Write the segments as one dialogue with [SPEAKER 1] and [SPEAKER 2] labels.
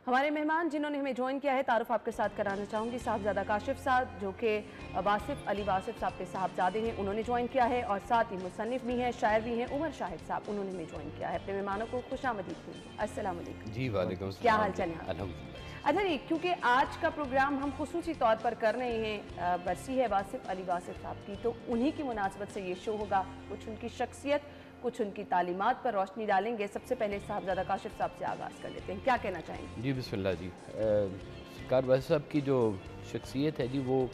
[SPEAKER 1] ہمارے مہمان جنہوں نے ہمیں جوائن کیا ہے تعارف آپ کے ساتھ کرانا چاہوں گی صاحبزادہ کاشف صاحب جو کہ واصف علی واصف صاحب کے صاحبزادے ہیں، انہوں نے جوائن کیا ہے، اور ساتھ ہی مصنف بھی ہیں، شاعر بھی ہیں عمر شاہد صاحب، انہوں نے ہمیں جوائن کیا ہے۔ اپنے مہمانوں کو خوش آمدید کیجیے۔ السلام علیکم
[SPEAKER 2] جی وعلیکم السلام۔
[SPEAKER 1] کیا حال چال ہے؟
[SPEAKER 2] الحمدللہ۔
[SPEAKER 1] اچھا جی، کیونکہ آج کا پروگرام ہم خصوصی طور پر کر رہے ہیں، برسی ہے واصف علی واصف صاحب کی، تو انہی کی مناسبت سے یہ شو ہوگا، کچھ ان کی شخصیت، کچھ ان کی تعلیمات پر روشنی ڈالیں گے۔ سب سے پہلے صاحبزادہ کاشف صاحب سے آغاز کر لیتے ہیں، کیا کہنا چاہیں گے؟
[SPEAKER 2] جی بسم اللہ جی۔ سرکار واصف صاحب کی جو شخصیت ہے جی وہ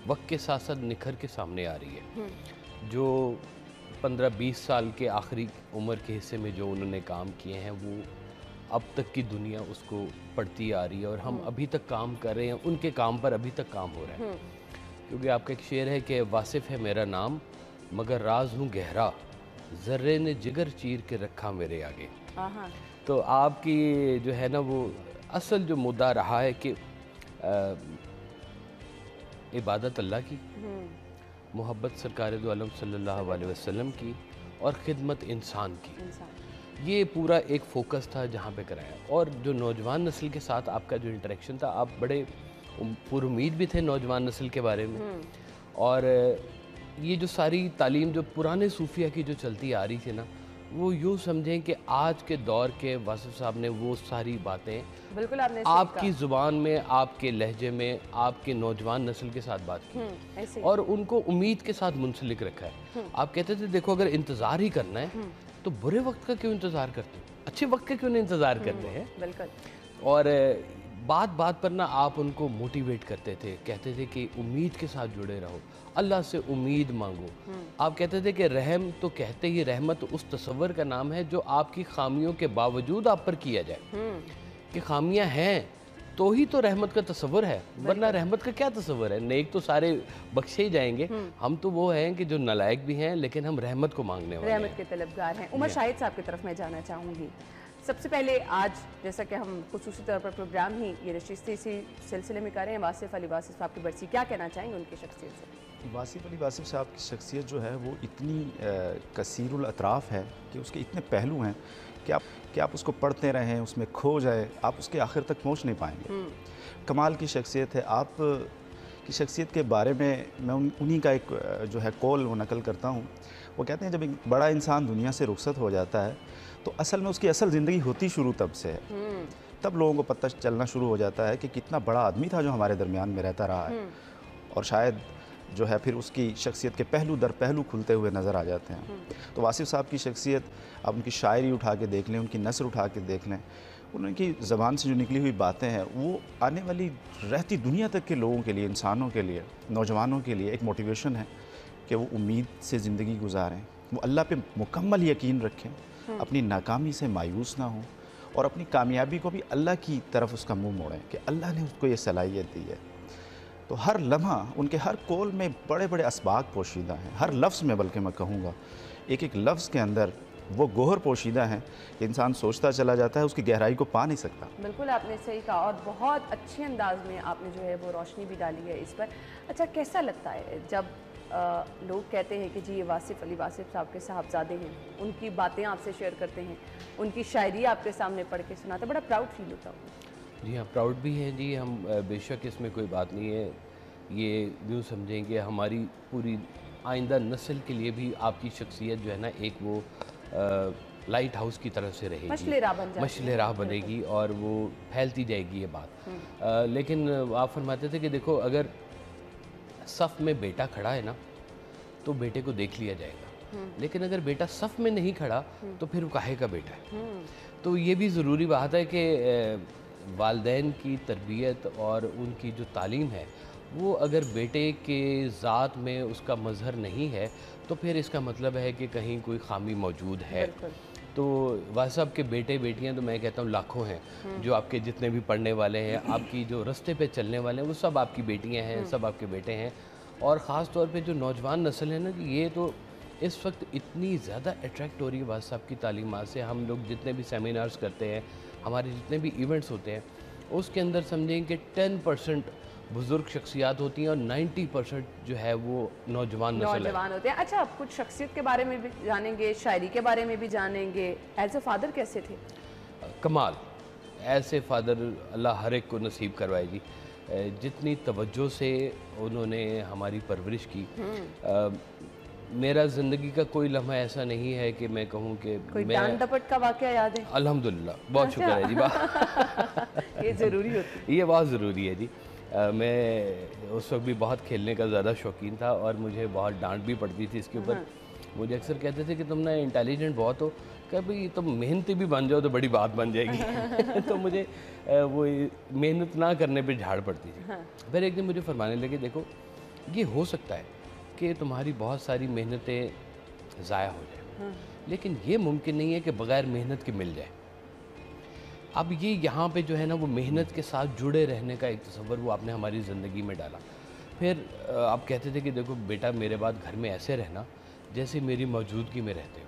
[SPEAKER 2] وقت کے ساتھ ساتھ نکھر کے سامنے آ رہی ہے۔ جو 15-20 سال کے آخری عمر کے حصے میں جو انہوں نے کام کیے ہیں وہ اب تک کی دنیا اس کو پڑھتی آ رہی ہے، اور ہم ابھی تک کام کر رہے ہیں، ان کے کام پر ابھی تک کام ہو رہا ہے۔ کیونکہ آپ کا ایک شعر ہے کہ واصف ہے میرا نام مگر راز ہوں گہرا، ذرے نے جگر چیر کے رکھا میرے آگے۔ تو آپ کی جو ہے نا وہ اصل جو مدعا رہا ہے کہ عبادت اللہ کی، محبت سرکار دو عالم صلی اللہ علیہ وسلم کی، اور خدمت انسان کی، یہ پورا ایک فوکس تھا جہاں پہ کرایا۔ اور جو نوجوان نسل کے ساتھ آپ کا جو انٹریکشن تھا، آپ بڑے پر امید بھی تھے نوجوان نسل کے بارے میں، اور یہ جو ساری تعلیم جو پرانے صوفیہ کی جو چلتی آ رہی تھی نا، وہ یوں سمجھیں کہ آج کے دور کے واصف صاحب نے وہ ساری باتیں
[SPEAKER 1] بالکل
[SPEAKER 2] آپ کی زبان میں، آپ کے لہجے میں، آپ کے نوجوان نسل کے ساتھ بات کی، اور ان کو امید کے ساتھ منسلک رکھا ہے۔ آپ کہتے تھے دیکھو اگر انتظار ہی کرنا ہے تو برے وقت کا کیوں انتظار کرتے ہیں، اچھے وقت کا کیوں نہیں انتظار کرتے ہیں۔
[SPEAKER 1] بالکل۔
[SPEAKER 2] اور بات بات پر نا آپ ان کو موٹیویٹ کرتے تھے، کہتے تھے کہ امید کے ساتھ جڑے رہو، اللہ سے امید مانگو۔ آپ کہتے تھے کہ رحم تو کہتے ہی رحمت اس تصور کا نام ہے جو آپ کی خامیوں کے باوجود آپ پر کیا جائے، کہ خامیاں ہیں تو ہی تو رحمت کا تصور ہے، ورنہ رحمت کا کیا تصور ہے۔ نیک تو سارے بخشے ہی جائیں گے، ہم تو وہ ہیں کہ جو نالائق بھی ہیں لیکن ہم رحمت کو مانگنے والے ہیں،
[SPEAKER 1] رحمت کے طلبگار ہیں۔ عمر شاہد صاحب کی طرف میں جانا چاہوں گی۔ سب سے پہلے آج جیسا کہ ہم خصوصی طور پر پروگرام ہی یہ نشست اسی سلسلے میں کر رہے ہیں، واصف علی واصف صاحب کی برسی، کیا کہنا چاہیں گے ان کی شخصیت سے؟
[SPEAKER 3] واصف علی واصف صاحب کی شخصیت جو ہے وہ اتنی کثیر الاطراف ہے کہ اس کے اتنے پہلو ہیں کہ آپ اس کو پڑھتے رہیں، اس میں کھو جائے، آپ اس کے آخر تک پہنچ نہیں پائیں گے۔ کمال کی شخصیت ہے۔ آپ کی شخصیت کے بارے میں انہی کا ایک جو ہے قول وہ نقل کرتا ہوں۔ وہ کہتے ہیں جب ایک بڑا انسان دنیا سے رخصت ہو جاتا ہے تو اصل میں اس کی اصل زندگی ہوتی شروع تب سے ہے، تب لوگوں کو پتہ چلنا شروع ہو جاتا ہے کہ کتنا بڑا آدمی تھا جو ہمارے درمیان میں رہتا رہا ہے، اور شاید جو ہے پھر اس کی شخصیت کے پہلو در پہلو کھلتے ہوئے نظر آ جاتے ہیں۔ تو واصف صاحب کی شخصیت آپ ان کی شاعری اٹھا کے دیکھ لیں، ان کی نثر اٹھا کے دیکھ لیں، ان کی زبان سے جو نکلی ہوئی باتیں ہیں وہ آنے والی رہتی دنیا تک کے لوگوں کے لیے، انسانوں کے لیے، نوجوانوں کے لیے ایک موٹیویشن ہے کہ وہ امید سے زندگی گزاریں، وہ اللہ پہ مکمل یقین رکھیں، اپنی ناکامی سے مایوس نہ ہوں، اور اپنی کامیابی کو بھی اللہ کی طرف اس کا منہ موڑیں کہ اللہ نے اس کو یہ صلاحیت دی ہے۔ تو ہر لمحہ ان کے ہر قول میں بڑے بڑے اسباق پوشیدہ ہیں، ہر لفظ میں، بلکہ میں کہوں گا ایک ایک لفظ کے اندر وہ گوہر پوشیدہ ہیں کہ انسان سوچتا چلا جاتا ہے، اس کی گہرائی کو پا نہیں سکتا۔
[SPEAKER 1] بالکل آپ نے صحیح کہا، اور بہت اچھے انداز میں آپ نے جو ہے وہ روشنی بھی ڈالی ہے اس پر۔ اچھا کیسا لگتا ہے جب لوگ کہتے ہیں کہ جی یہ واصف علی واصف صاحب کے صاحبزادے ہیں، ان کی باتیں آپ سے شیئر کرتے ہیں، ان کی شاعری آپ کے سامنے پڑھ کے سناتے ہیں، بڑا پراؤڈ فیل ہوتا ہوں؟
[SPEAKER 2] جی ہاں، پراؤڈ بھی ہیں جی ہم، بے شک اس میں کوئی بات نہیں ہے۔ یہ یوں سمجھیں کہ ہماری پوری آئندہ نسل کے لیے بھی آپ کی شخصیت جو ہے نا ایک وہ لائٹ ہاؤس کی طرف سے رہے گی،
[SPEAKER 1] مشعل راہ بن جاتی ہے،
[SPEAKER 2] مشعل راہ بنے گی، اور وہ پھیلتی جائے گی یہ بات۔ لیکن آپ فرماتے تھے کہ دیکھو اگر صف میں بیٹا کھڑا ہے نا تو بیٹے کو دیکھ لیا جائے گا، لیکن اگر بیٹا صف میں نہیں کھڑا تو پھر وہ کاہے کا بیٹا ہے۔ تو یہ بھی ضروری بات ہے کہ والدین کی تربیت اور ان کی جو تعلیم ہے وہ اگر بیٹے کے ذات میں اس کا مظہر نہیں ہے تو پھر اس کا مطلب ہے کہ کہیں کوئی خامی موجود ہے۔ تو واصف صاحب کے بیٹے بیٹیاں تو میں کہتا ہوں لاکھوں ہیں، جو آپ کے جتنے بھی پڑھنے والے ہیں، آپ کی جو رستے پہ چلنے والے ہیں وہ سب آپ کی بیٹیاں ہیں، سب آپ کے بیٹے ہیں۔ اور خاص طور پہ جو نوجوان نسل ہے نا، یہ تو اس وقت اتنی زیادہ اٹریکٹ ہو رہی ہے واصف صاحب کی تعلیمات سے۔ ہم لوگ جتنے بھی سیمینارز کرتے ہیں، ہمارے جتنے بھی ایونٹس ہوتے ہیں، اس کے اندر سمجھیں کہ 10% بزرگ شخصیات ہوتی ہیں اور 90% جو ہے وہ نوجوان نسل
[SPEAKER 1] ہوتے ہیں۔ اچھا آپ کچھ شخصیت کے بارے میں بھی جانیں گے، شاعری کے بارے میں بھی جانیں گے، ایز اے فادر کیسے تھے؟
[SPEAKER 2] کمال ऐसे फादर अल्लाह हर एक को नसीब करवाए जी, जितनी तवज्जो से उन्होंने हमारी परवरिश की। मेरा ज़िंदगी का कोई लम्हा ऐसा नहीं है कि मैं कहूँ कि
[SPEAKER 1] कोई
[SPEAKER 2] मैं
[SPEAKER 1] डांट डपट का वाकया याद है?
[SPEAKER 2] अल्हम्दुलिल्लाह, बहुत शुक्र है जी।
[SPEAKER 1] ये ज़रूरी होती है।
[SPEAKER 2] ये बहुत ज़रूरी है जी। मैं उस वक्त भी बहुत खेलने का ज़्यादा शौकीन था और मुझे बहुत डांट भी पड़ती थी इसके ऊपर। मुझे अक्सर कहते थे कि तुम ना इंटेलिजेंट बहुत हो, कि भाई तुम मेहनती भी बन जाओ तो बड़ी बात बन जाएगी। तो मुझे वो मेहनत ना करने पे झाड़ पड़ती थी। फिर एक दिन मुझे फरमाने लगे, देखो ये हो सकता है कि तुम्हारी बहुत सारी मेहनतें ज़ाया हो जाए, लेकिन ये मुमकिन नहीं है कि बग़ैर मेहनत के मिल जाए। अब ये यहाँ पे जो है ना वो मेहनत के साथ जुड़े रहने का एक तस्वर वो आपने हमारी ज़िंदगी में डाला। फिर आप कहते थे कि देखो बेटा मेरे बाद घर में ऐसे रहना जैसे मेरी मौजूदगी में रहते हो।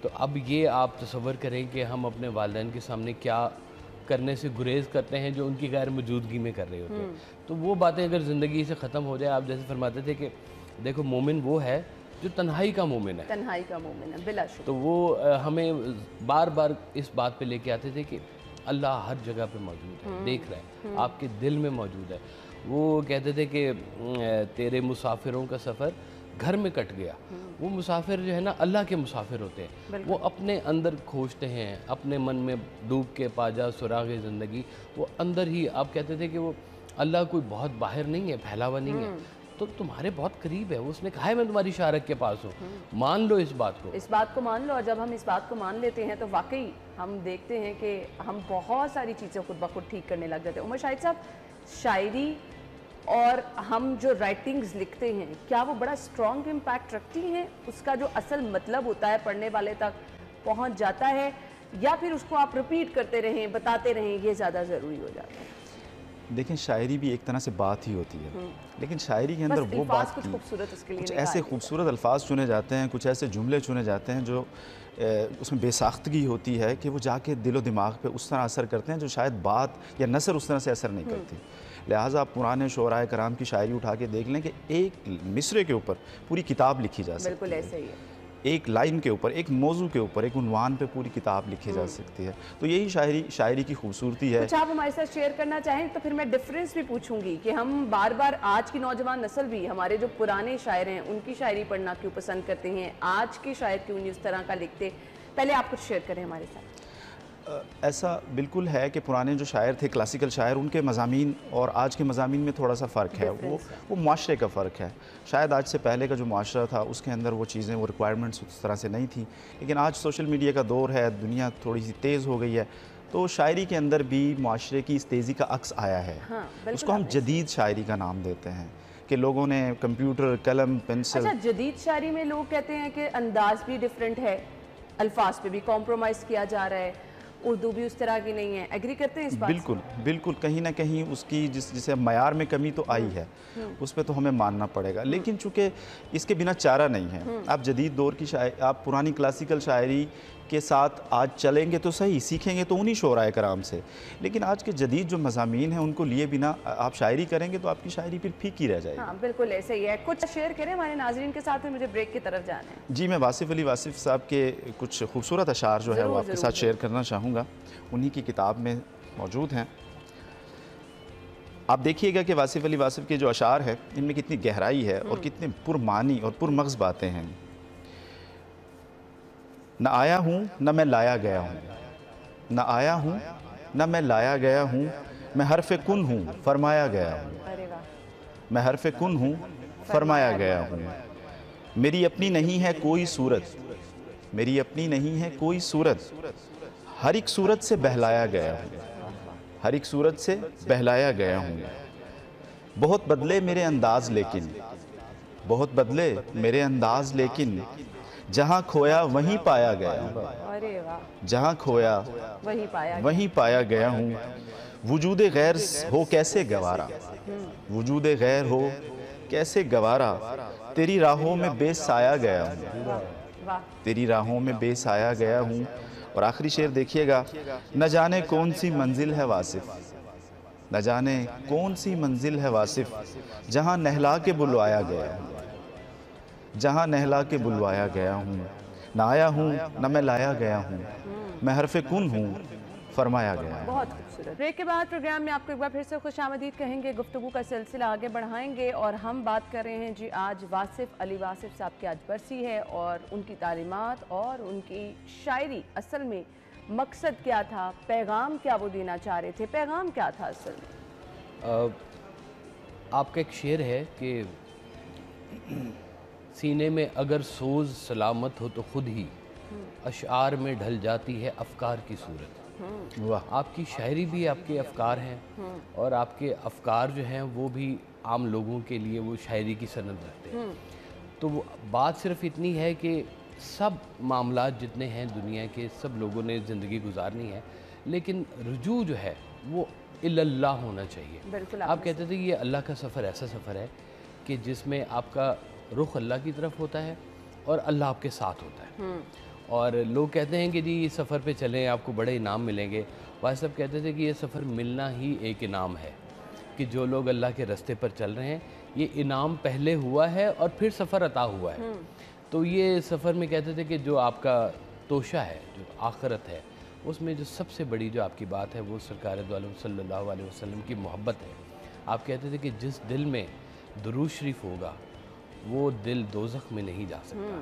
[SPEAKER 2] तो अब ये आप तस्वर करें कि हम अपने वालिदैन के सामने क्या करने से गुरेज करते हैं जो उनकी गैर मौजूदगी में कर रहे होते हैं। तो वो बातें अगर ज़िंदगी से ख़त्म हो जाए, आप जैसे फरमाते थे कि देखो मोमिन वो है जो तन्हाई का मोमिन है,
[SPEAKER 1] तन्हाई का मोमिन है, बिलाशुबह।
[SPEAKER 2] तो वो हमें बार बार इस बात पे लेके आते थे कि अल्लाह हर जगह पे मौजूद है, देख रहा है, आपके दिल में मौजूद है। वो कहते थे कि तेरे मुसाफिरों का सफ़र घर में कट गया। वो मुसाफिर जो है ना अल्लाह के मुसाफिर होते हैं, वो अपने अंदर खोजते हैं, अपने मन में डूब के पा जा सुराग़े ज़िंदगी। वो अंदर ही, आप कहते थे कि वो अल्लाह कोई बहुत बाहर नहीं है, फैला हुआ नहीं है, तो तुम्हारे बहुत करीब है। उसने कहा है मैं तुम्हारी शारक के पास हूँ, मान लो इस बात को।
[SPEAKER 1] इस बात को मान लो, और जब हम इस बात को मान लेते हैं तो वाकई हम देखते हैं कि हम बहुत सारी चीज़ें खुद ब खुद ठीक करने लग जाते हैं। उमर शाहिद साहब, शायरी और हम जो राइटिंग्स लिखते हैं, क्या वो बड़ा स्ट्रॉन्ग इम्पैक्ट रखती हैं? उसका जो असल मतलब होता है पढ़ने वाले तक पहुंच जाता है, या फिर उसको आप रिपीट करते रहें, बताते रहें, ये ज़्यादा ज़रूरी हो जाता है?
[SPEAKER 3] देखें, शायरी भी एक तरह से बात ही होती है, लेकिन शायरी के अंदर वो बात
[SPEAKER 1] कुछ खूबसूरत उसके लिए
[SPEAKER 3] कुछ ऐसे खूबसूरत अल्फाज चुने जाते हैं, कुछ ऐसे जुमले चुने जाते हैं जो उसमें बेसाख्तगी होती है कि वो जाके दिलो दिमाग पे उस तरह असर करते हैं जो शायद बात या नसर उस तरह से असर नहीं करती। लिहाजा आप पुराने शोराए कराम की शायरी उठा के देख लें कि एक मिसरे के ऊपर पूरी किताब लिखी जा सकती है।
[SPEAKER 1] बिल्कुल ऐसे ही है।
[SPEAKER 3] एक लाइन के ऊपर, एक मौजू के ऊपर, एक उन्वान पे पूरी किताब लिखी जा सकती है। तो यही शायरी की खूबसूरती है।
[SPEAKER 1] कुछ आप हमारे साथ शेयर करना चाहें तो फिर मैं डिफरेंस भी पूछूंगी कि हम बार बार आज की नौजवान नस्ल भी, हमारे जो पुराने शायर हैं उनकी शायरी पढ़ना क्यों पसंद करते हैं, आज के शायर क्यों नहीं उस तरह का लिखते। पहले आप कुछ शेयर करें हमारे साथ।
[SPEAKER 3] ऐसा बिल्कुल है कि पुराने जो शायर थे, क्लासिकल शायर, उनके मज़ामीन और आज के मज़ामीन में थोड़ा सा फ़र्क है। वो माशरे का फ़र्क है। शायद आज से पहले का जो माशरा था उसके अंदर वो चीज़ें, वो रिक्वायरमेंट्स उस तरह से नहीं थी, लेकिन आज सोशल मीडिया का दौर है, दुनिया थोड़ी सी तेज़ हो गई है, तो शायरी के अंदर भी माशरे की इस तेज़ी का अक्स आया है। उसको हम जदीद शायरी का नाम देते हैं कि लोगों ने कंप्यूटर, कलम, पेंसिल।
[SPEAKER 1] अच्छा, जदीद शायरी में लोग कहते हैं कि अंदाज भी डिफरेंट है, अल्फाज पे भी कॉम्प्रोमाइज़ किया जा रहा है, उर्दू भी उस तरह की नहीं है। एग्री करते हैं इस बात
[SPEAKER 3] बिल्कुल बिल्कुल, कहीं ना कहीं उसकी जिसे मयार में कमी तो आई है, उस पर तो हमें मानना पड़ेगा, लेकिन चूँकि इसके बिना चारा नहीं है। आप जदीद दौर की आप पुरानी क्लासिकल शायरी के साथ आज चलेंगे तो सही, सीखेंगे तो उन्हीं शोराए कराम से, लेकिन आज के जदीद जो मज़ामीन हैं उनको लिए बिना आप शायरी करेंगे तो आपकी शायरी फिर फीकी रह जाएगी।
[SPEAKER 1] हाँ बिल्कुल ऐसे ही है। कुछ शेयर करें हमारे नाज़रीन के साथ में, मुझे ब्रेक की तरफ जाना है।
[SPEAKER 3] जी, मैं वासिफ़ अली वासिफ़ साहब के कुछ खूबसूरत अशार जो है वो आपके साथ शेयर करना चाहूँगा, उन्हीं की किताब में मौजूद हैं। आप देखिएगा कि वासिफ़ अली वासिफ़ के जो अशार है इनमें कितनी गहराई है और कितने पुरमानी और पुरमग़ज़ बातें हैं। न आया हूँ न मैं लाया गया हूँ, न आया हूँ न मैं लाया गया हूँ, मैं हर्फ़े कुन हूँ फरमाया गया हूँ, मैं हर्फ़े कुन हूँ फरमाया गया हूँ। मेरी अपनी नहीं है कोई सूरत, मेरी अपनी नहीं है कोई सूरत, हर एक सूरत से बहलाया गया हूँ, हर एक सूरत से बहलाया गया हूँ। बहुत बदले मेरे अंदाज़ लेकिन, बहुत बदले मेरे अंदाज़ लेकिन, जहाँ खोया वहीं पाया गया हूँ,
[SPEAKER 1] अरे वाह,
[SPEAKER 3] जहाँ खोया वहीं पाया गया हूँ। वजूदे गैर हो कैसे गवारा, वजूदे गैर हो कैसे गवारा, तेरी राहों में बेसाया गया हूँ, तेरी राहों में बेसाया गया हूँ। और आखिरी शेर देखिएगा, न जाने कौन सी मंजिल है वासिफ़, न जाने कौन सी मंजिल है वासिफ़, जहाँ नहला के बुलवाया गया हूँ, जहाँ नहला के बुलवाया गया हूँ। न आया हूँ न मैं लाया गया हूँ, मैं हर्फ़े कुन हूँ फरमाया गया है।
[SPEAKER 1] बहुत खूबसूरत। ब्रेक के बाद प्रोग्राम में आपको एक बार फिर से खुशामदीद कहेंगे, गुफ्तगू का सिलसिला आगे बढ़ाएंगे और हम बात कर रहे हैं जी आज वासिफ अली वासिफ साहब की आज बरसी है और उनकी तालीमात और उनकी शायरी असल में मकसद क्या था, पैगाम क्या वो देना चाह रहे थे, पैगाम क्या था असल में?
[SPEAKER 2] आपका एक शेर है कि सीने में अगर सोज सलामत हो तो खुद ही अशआर में ढल जाती है अफकार की सूरत।
[SPEAKER 3] वाह।
[SPEAKER 2] आपकी शायरी भी आपके अफकार हैं और आपके अफकार जो हैं वो भी आम लोगों के लिए वो शायरी की सनद रखते हैं। तो वो बात सिर्फ इतनी है कि सब मामलात जितने हैं दुनिया के, सब लोगों ने ज़िंदगी गुजारनी है, लेकिन रुजू जो है वो इल्लल्लाह होना चाहिए।
[SPEAKER 1] बिल्कुल
[SPEAKER 2] आप कहते थे कि ये अल्लाह का सफ़र ऐसा सफ़र है कि जिसमें आपका रुख अल्लाह की तरफ होता है और अल्लाह आपके साथ होता है। और लोग कहते हैं कि जी इस सफ़र पे चलें आपको बड़े इनाम मिलेंगे। भाई साहब कहते थे कि ये सफ़र मिलना ही एक इनाम है, कि जो लोग अल्लाह के रास्ते पर चल रहे हैं ये इनाम पहले हुआ है और फिर सफ़र अता हुआ है। तो ये सफ़र में कहते थे कि जो आपका तोशा है, जो आखिरत है, उसमें जो सबसे बड़ी जो आपकी बात है वो सरकार दो आलम सल्लल्लाहु अलैहि वसल्लम की मोहब्बत है। आप कहते थे कि जिस दिल में दुरूद शरीफ होगा वो दिल दोज़ख में नहीं जा सकता,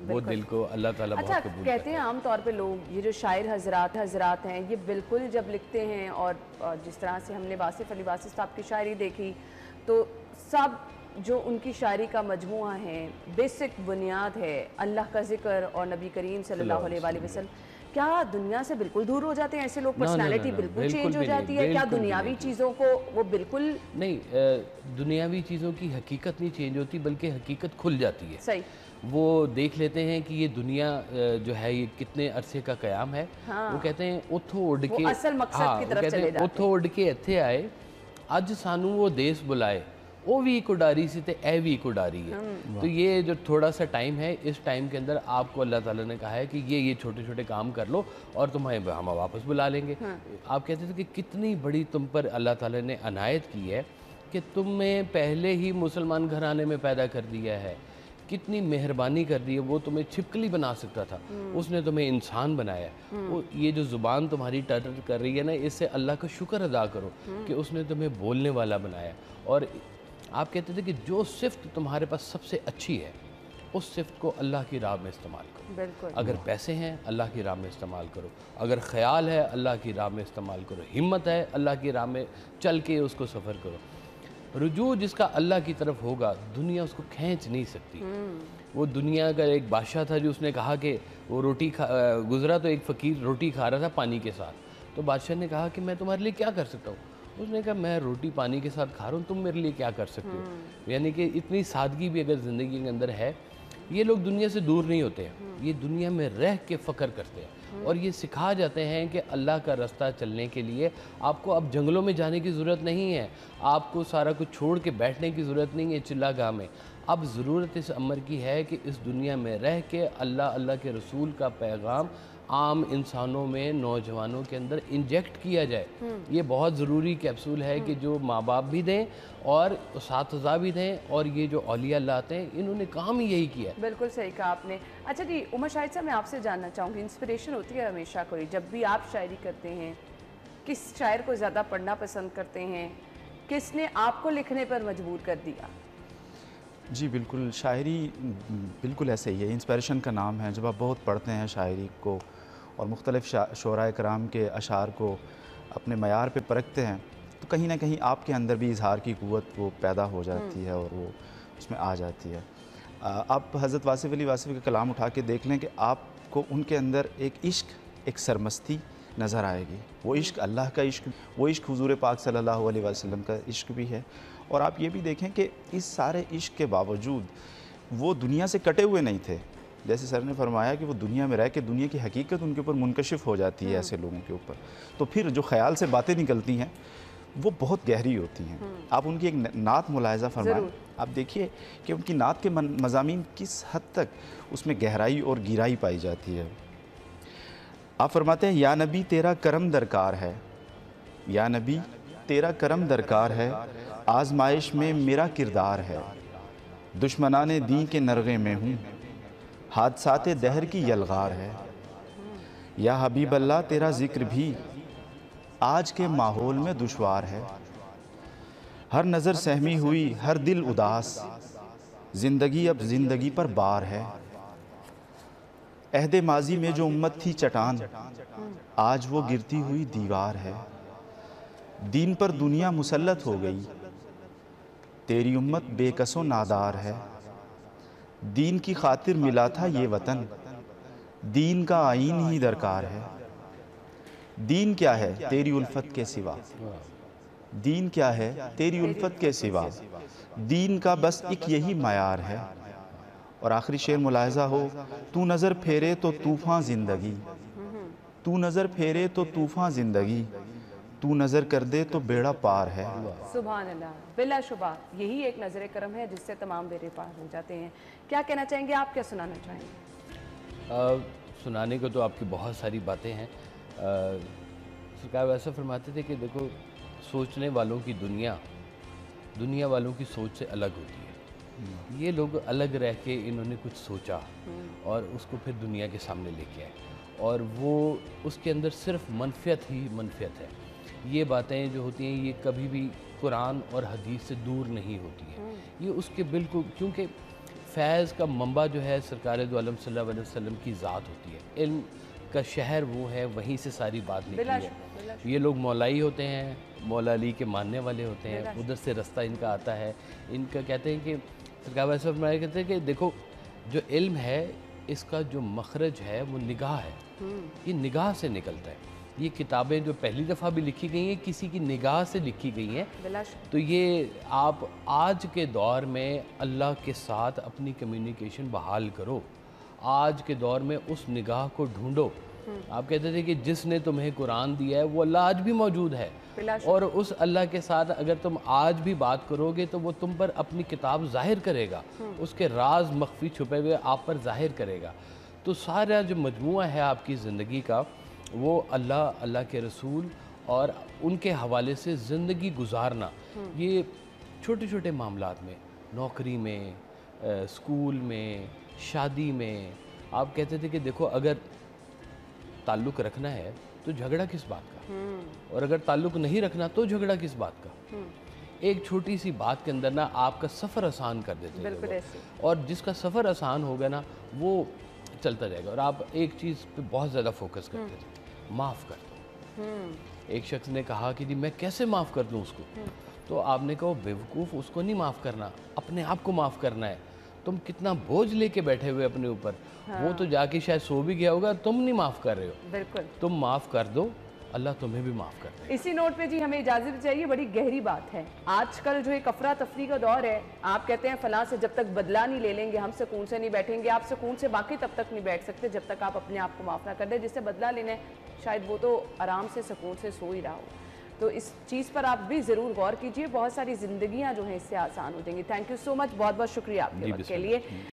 [SPEAKER 2] वो दिल को अल्लाह ताला बहुत
[SPEAKER 1] अच्छा,
[SPEAKER 2] कबूल
[SPEAKER 1] कहते हैं आम तौर पे लोग, ये जो शायर हजरात हैं, ये बिल्कुल जब लिखते हैं और जिस तरह से हमने वासिफ अली वासिफ साहब की शायरी देखी तो सब जो उनकी शायरी का मजमूआ है, बेसिक बुनियाद है अल्लाह का ज़िक्र और नबी करीम सल्लल्लाहु अलैहि वसल्लम। क्या दुनिया से बिल्कुल दूर हो जाते हैं ऐसे लोग? पर्सनालिटी बिल्कुल चेंज हो जाती है क्या? दुनियावी चीज़ों को वो बिल्कुल
[SPEAKER 2] नहीं, दुनियावी चीज़ों की हकीकत नहीं चेंज होती बल्कि हकीकत खुल जाती है।
[SPEAKER 1] सही।
[SPEAKER 2] वो देख लेते हैं कि ये दुनिया जो है ये कितने अरसे का क़याम है।
[SPEAKER 1] हाँ।
[SPEAKER 2] वो कहते हैं उठो उड़
[SPEAKER 1] वो
[SPEAKER 2] के,
[SPEAKER 1] असल मकसद की तरफ चले जाते हैं।
[SPEAKER 2] उठो उड़ के इत्थे आए, अज सानू वो देश बुलाए, वो भी एक उडारी सी ते ए भी एक उडारी है। तो ये जो थोड़ा सा टाइम है, इस टाइम के अंदर आपको अल्लाह ताला ने कहा है कि ये छोटे छोटे काम कर लो और तुम्हें हम वापस बुला लेंगे। आप कहते थे कि कितनी बड़ी तुम पर अल्लाह ताला ने अनायत की है कि तुम्हें पहले ही मुसलमान घराने में पैदा कर दिया है, कितनी मेहरबानी कर दी है। वो तुम्हें छिपकली बना सकता था, उसने तुम्हें इंसान बनाया। वो ये जो ज़ुबान तुम्हारी टटर कर रही है ना, इससे अल्लाह का शुक्र अदा करो कि उसने तुम्हें बोलने वाला बनाया। और आप कहते थे कि जो सिफ्त तुम्हारे पास सबसे अच्छी है उस सिफ्त को अल्लाह की राह में इस्तेमाल करो।
[SPEAKER 1] बिल्कुल।
[SPEAKER 2] अगर पैसे हैं अल्लाह की राह में इस्तेमाल करो, अगर ख्याल है अल्लाह की राह में इस्तेमाल करो, हिम्मत है अल्लाह की राह में चल के उसको सफ़र करो। रुजू जिसका अल्लाह की तरफ होगा दुनिया उसको खींच नहीं सकती। वो दुनिया का एक बादशाह था जो उसने कहा कि वो रोटी गुजरा तो एक फ़कीर रोटी खा रहा था पानी के साथ। तो बादशाह ने कहा कि मैं तुम्हारे लिए क्या कर सकता हूँ? उसने कहा मैं रोटी पानी के साथ खा रहा हूँ, तुम मेरे लिए क्या कर सकते हो? यानी कि इतनी सादगी भी अगर ज़िंदगी के अंदर है, ये लोग दुनिया से दूर नहीं होते हैं, ये दुनिया में रह के फ़ख्र करते हैं। और ये सिखा जाते हैं कि अल्लाह का रास्ता चलने के लिए आपको अब जंगलों में जाने की ज़रूरत नहीं है, आपको सारा कुछ छोड़ के बैठने की ज़रूरत नहीं है चिल्लागाह में। अब ज़रूरत इस अमर की है कि इस दुनिया में रह के अल्लाह के रसूल का पैगाम आम इंसानों में, नौजवानों के अंदर इंजेक्ट किया जाए। ये बहुत ज़रूरी कैप्सूल है कि जो माँ बाप भी दें और उस्ताद भी दें और ये जो औलिया लाते हैं इन्होंने काम ही यही किया है।
[SPEAKER 1] बिल्कुल सही कहा आपने। अच्छा जी उमर शाहिद साहब, मैं आपसे जानना चाहूँगी, इंस्पिरेशन होती है हमेशा कोई, जब भी आप शायरी करते हैं किस शायर को ज़्यादा पढ़ना पसंद करते हैं, किसने आपको लिखने पर मजबूर कर दिया?
[SPEAKER 3] जी बिल्कुल, शायरी बिल्कुल ऐसे ही है, इंस्पिरेशन का नाम है। जब आप बहुत पढ़ते हैं शायरी को और मुख्तलिफ़ शोराए कराम के अशार को अपने मयार पे परखते हैं तो कहीं ना कहीं आपके अंदर भी इजहार की क़ुव्वत वो पैदा हो जाती है और वो उसमें आ जाती है। आप हज़रत वासिफ़ अली वासिफ़ के कलाम उठा के देख लें कि आपको उनके अंदर एक इश्क, एक सरमस्ती नज़र आएगी। वो इश्क अल्लाह का इश्क, वो इश्क हुज़ूर पाक सल्लल्लाहु अलैहि वसल्लम का इश्क भी है। और आप ये भी देखें कि इस सारे इश्क के बावजूद वो दुनिया से कटे हुए नहीं थे। जैसे सर ने फरमाया कि वो दुनिया में रह के दुनिया की हकीकत उनके ऊपर मुनकशिफ हो जाती है ऐसे लोगों के ऊपर, तो फिर जो ख़याल से बातें निकलती हैं वो बहुत गहरी होती हैं। आप उनकी एक नात मुलाहिज़ा फरमाएं, आप देखिए कि उनकी नात के मज़ामीन किस हद तक उसमें गहराई और गिराई पाई जाती है। आप फरमाते हैं, या नबी तेरा करम दरकार है, या नबी तेरा करम दरकार है, आजमाइश में मेरा किरदार है, दुश्मनाने दी के नरगे में हूँ, हादसाते दहर की यलगार है। या हबीब अल्लाह तेरा ज़िक्र भी آج کے ماحول میں دشوار ہے، ہر نظر سہمی ہوئی ہر دل اداس، زندگی اب زندگی پر بار ہے۔ عہد ماضی میں جو امت تھی چٹان، آج وہ گرتی ہوئی دیوار ہے۔ دین پر دنیا مسلط ہو گئی، تیری امت بے کس و نادار ہے۔ دین کی خاطر ملا تھا یہ وطن، دین کا آئین ہی درکار ہے۔ دین کیا ہے تیری الفت کے سوا، دین کیا ہے تیری الفت کے سوا، دین کا بس ایک یہی معیار ہے۔ اور آخری شعر ملاحظہ ہو، تو نظر پھیرے تو طوفان زندگی، تو نظر پھیرے تو طوفان زندگی، تو نظر کر دے تو بیڑا پار ہے۔
[SPEAKER 1] سبحان اللہ، بلا شبہ یہی ایک نظر کرم ہے جس سے تمام بیڑے پار ہو جاتے ہیں۔ کیا کہنا چاہیں گے آپ، کیا سنانا چاہیں گے؟
[SPEAKER 2] سنانے کو تو آپ کی بہت ساری باتیں ہیں۔ سرکار ویسا فرماتے تھے کہ دیکھو، سوچنے والوں کی دنیا والوں کی سوچ سے الگ ہوتی ہے۔ یہ لوگ الگ رہ کے انہوں نے کچھ سوچا اور اس کو پھر دنیا کے سامنے لے کے آئے، اور وہ اس کے اندر صرف منفیت ہی منفیت ہے۔ یہ باتیں جو ہوتی ہیں یہ کبھی بھی قرآن اور حدیث سے دور نہیں ہوتی ہیں، یہ اس کے بالکل، کیونکہ فیض کا منبع جو ہے سرکار دو عالم صلی اللہ علیہ وسلم کی ذات ہوتی ہے، علم کا شہر وہ ہے، وہیں سے ساری بات نکلی ہے۔ یہ لوگ مولائی ہوتے ہیں، مولا علی کے ماننے والے ہوتے ہیں، ادھر سے رستہ ان کا آتا ہے۔ ان کا کہتے ہیں کہ سرکار ویسا فرمایا کہتے ہیں کہ دیکھو، جو علم ہے اس کا جو مخرج ہے وہ نگاہ ہے، یہ نگاہ سے نکلتا ہے۔ یہ کتابیں جو پہلی دفعہ بھی لکھی گئی ہیں کسی کی نگاہ سے لکھی گئی ہیں، تو یہ آپ آج کے دور میں اللہ کے ساتھ اپنی کمیونیکیشن بحال کرو، آج کے دور میں اس نگاہ کو ڈھونڈو۔ آپ کہتے تھے کہ جس نے تمہیں قرآن دیا ہے وہ اللہ آج بھی موجود ہے، اور اس اللہ کے ساتھ اگر تم آج بھی بات کرو گے تو وہ تم پر اپنی کتاب ظاہر کرے گا، اس کے راز مخفی چھپے ہوئے آپ پر ظاہر کرے گا۔ تو سارا جو مجموعہ ہے آپ کی زندگی کا، وہ اللہ کے رسول اور ان کے حوالے سے زندگی گزارنا، یہ چھوٹے چھوٹے معاملات میں، نوکری میں، اسکول میں، شادی میں، آپ کہتے تھے کہ دیکھو اگر تعلق رکھنا ہے تو جھگڑا کس بات کا، اور اگر تعلق نہیں رکھنا تو جھگڑا کس بات کا۔ ایک چھوٹی سی بات کے اندر نا آپ کا سفر آسان کر دیتے ہیں، اور جس کا سفر آسان ہوگا نا وہ چلتا جائے گا۔ اور آپ ایک چیز پہ بہت زیادہ فوکس کرتے تھے، معاف کر دو۔ ایک شخص نے کہا کہ جی میں کیسے معاف کر دوں اس کو، تو آپ نے کہا بیوقوف، اس کو نہیں معاف کرنا، اپنے آپ کو معاف کرنا ہے۔ تم کتنا بوجھ لے کے بیٹھے ہوئے اپنے اوپر، وہ تو جا کے شاید سو بھی گیا ہوگا، تم نہیں معاف کر رہے ہو۔
[SPEAKER 1] بالکل،
[SPEAKER 2] تم معاف کر دو، اللہ تمہیں بھی معاف کر دے۔
[SPEAKER 1] اسی نوٹ پہ جی ہمیں اجازت چاہیے، بڑی گہری بات ہے۔ آج کل جو ایک افرا تفری کا دور ہے، آپ کہتے ہیں فلاں سے جب تک بدلہ نہیں لے لیں گے ہم سکون سے نہیں بیٹھیں گے۔ آپ سکون سے باقی تب تک نہیں بیٹھ سکتے جب تک آپ اپنے آپ کو معاف نہ کر دیں۔ جس سے بدلہ لینا ہے شاید وہ تو آرام سے سکون سے سو ہی رہا ہو۔ تو اس چیز پر آپ بھی ضرور غور کیجئے، بہت ساری زندگیاں جو ہیں اس سے آسان ہو جائیں گی۔ تھینک یو سو مچ، بہت بہت شکریہ آپ کے وقت کے لیے۔